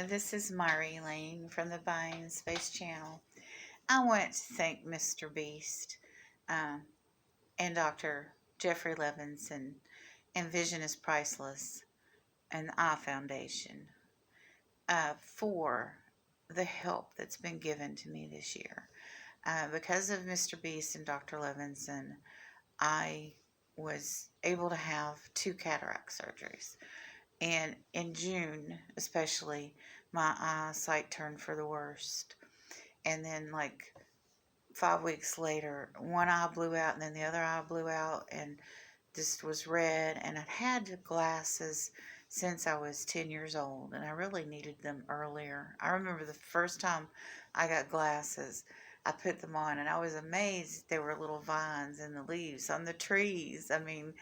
This is Mari Lane from the Buying Space Channel. I want to thank MrBeast and Dr. Jeffrey Levenson and Vision is Priceless and the Eye Foundation for the help that's been given to me this year. Because of MrBeast and Dr. Levenson, I was able to have 2 cataract surgeries. And in June, especially, my eyesight turned for the worst. And then, like 5 weeks later, one eye blew out, and then the other eye blew out, and this was red. And I'd had glasses since I was 10 years old, and I really needed them earlier. I remember the first time I got glasses, I put them on, and I was amazed there were little vines in the leaves on the trees. I mean,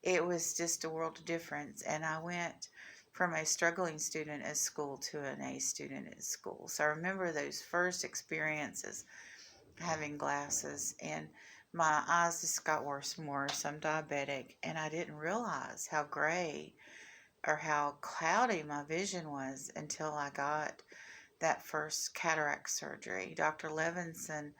it was just a world of difference. And I went from a struggling student at school to an A student at school. So I remember those first experiences having glasses, and my eyes just got worse and worse. I'm diabetic, and I didn't realize how gray or how cloudy my vision was until I got that first cataract surgery. Dr. Levenson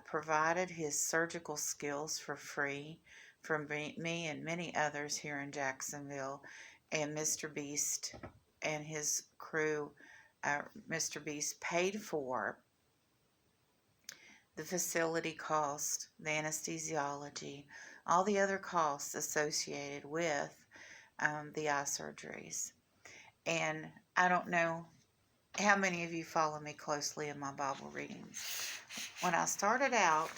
provided his surgical skills for free from me and many others here in Jacksonville, and MrBeast and his crew. MrBeast paid for the facility cost, the anesthesiology, all the other costs associated with the eye surgeries. And I don't know how many of you follow me closely in my Bible readings. When I started out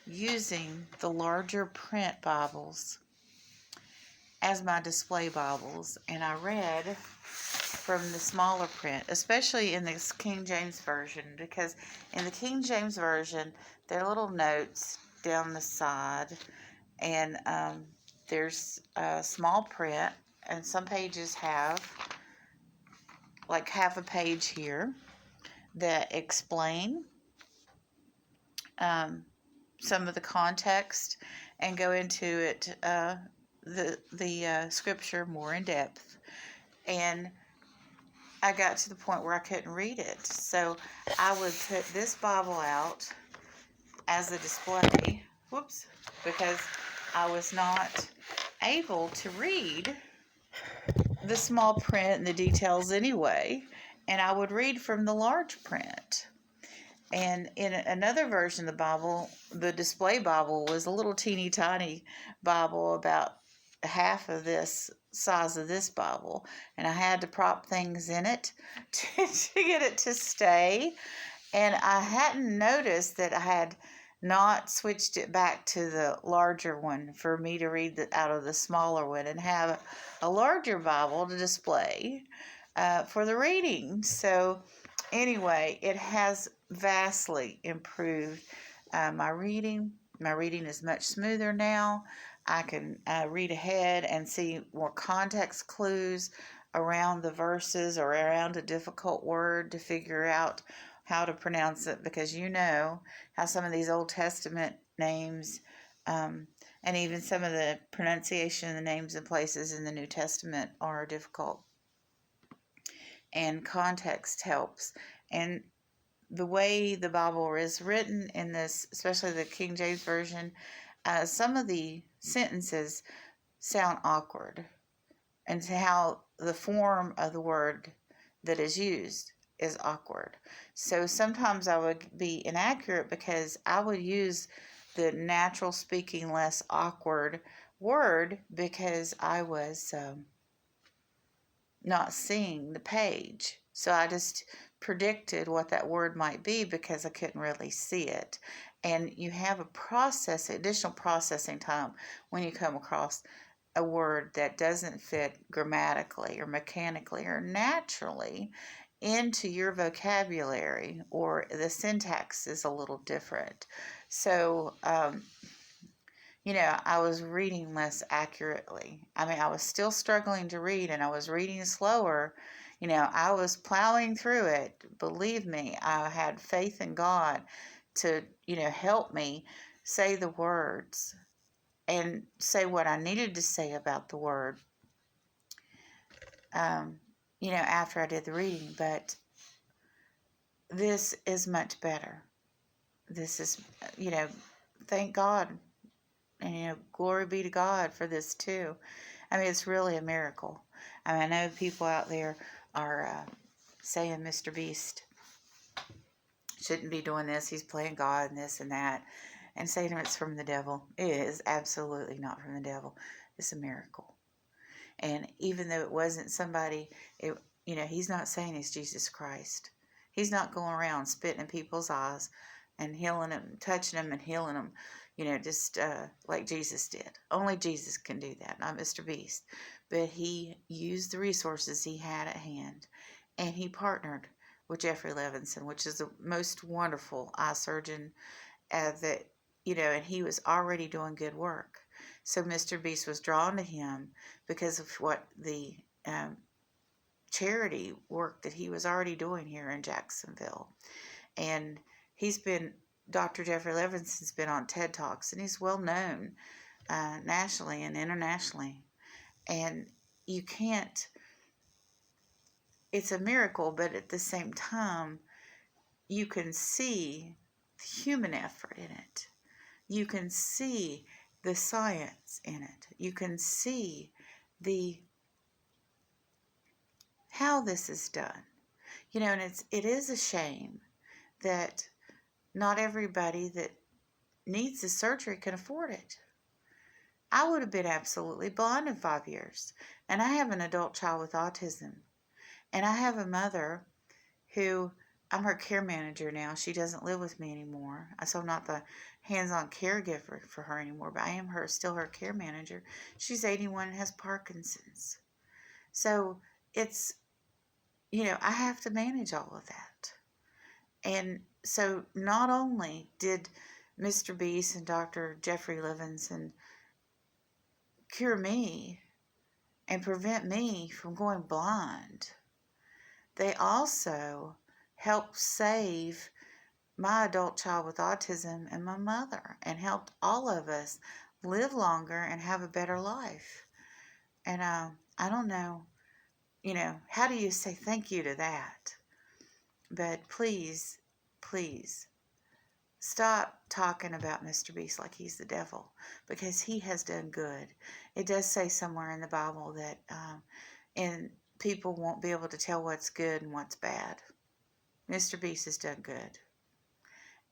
using the larger print Bibles as my display Bibles, and I read from the smaller print, especially in the King James Version, because in the King James Version, there are little notes down the side, and there's small print, and some pages have like half a page here that explain some of the context and go into it, the scripture more in depth. And I got to the point where I couldn't read it, so I would put this Bible out as a display, because I was not able to read the small print and the details anyway, and I would read from the large print. And in another version of the Bible, the display Bible was a little teeny tiny Bible, about half of this size of this Bible, and I had to prop things in it to get it to stay. And I hadn't noticed that I had not switched it back to the larger one for me to read out of the smaller one and have a larger Bible to display for the reading. So anyway, it has vastly improved my reading. My reading is much smoother now. I can read ahead and see more context clues around the verses or around a difficult word to figure out how to pronounce it, because you know how some of these Old Testament names and even some of the pronunciation of the names and places in the New Testament are difficult. And context helps. And the way the Bible is written in this, especially the King James Version, some of the sentences sound awkward, and how the form of the word that is used is awkward. So sometimes I would be inaccurate because I would use the natural speaking, less awkward word because I was not seeing the page. So I just predicted what that word might be because I couldn't really see it. And you have additional processing time when you come across a word that doesn't fit grammatically or mechanically or naturally into your vocabulary, or the syntax is a little different. So, I was reading less accurately. I mean, I was still struggling to read, and I was reading slower. I was plowing through it. Believe me, I had faith in God to, help me say the words and say what I needed to say about the word. after I did the reading, but this is much better. This is, thank God, and, glory be to God for this too. I mean, it's really a miracle. I mean, I know people out there are saying MrBeast shouldn't be doing this. He's playing God and this and that, and saying it's from the devil. It is absolutely not from the devil. It's a miracle. And even though it wasn't somebody, he's not saying it's Jesus Christ. He's not going around spitting in people's eyes and healing them, touching them and healing them, just like Jesus did. Only Jesus can do that, not MrBeast. But he used the resources he had at hand, and he partnered with Jeffrey Levenson, which is the most wonderful eye surgeon that, and he was already doing good work. So MrBeast was drawn to him because of what the charity work that he was already doing here in Jacksonville. And Dr. Jeffrey Levenson's been on TED Talks, and he's well known nationally and internationally. And it's a miracle, but at the same time, you can see the human effort in it. You can see the science in it. You can see how this is done. And it is a shame that not everybody that needs the surgery can afford it. I would have been absolutely blind in 5 years. And I have an adult child with autism. And I have a mother who, I'm her care manager now. She doesn't live with me anymore. So I'm not the hands-on caregiver for her anymore, but I am still her care manager. She's 81 and has Parkinson's. So it's, I have to manage all of that. And so not only did MrBeast and Dr. Jeffrey Levenson cure me and prevent me from going blind, they also helped save my adult child with autism and my mother, and helped all of us live longer and have a better life. And I don't know, how do you say thank you to that? But please, please, stop talking about MrBeast like he's the devil, because he has done good. It does say somewhere in the Bible that and people won't be able to tell what's good and what's bad. MrBeast has done good.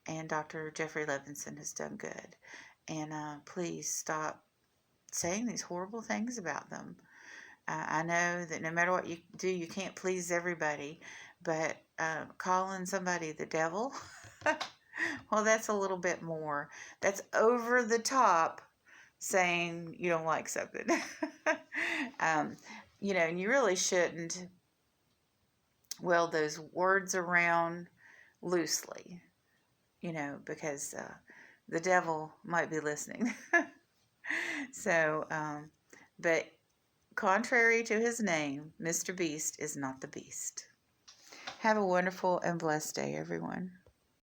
And Dr. Jeffrey Levenson has done good. And please stop saying these horrible things about them. I know that no matter what you do, you can't please everybody. But calling somebody the devil, well, that's a little bit more. That's over the top saying you don't like something. And you really shouldn't wield those words around loosely, because the devil might be listening. So, but contrary to his name, MrBeast is not the beast. Have a wonderful and blessed day, everyone.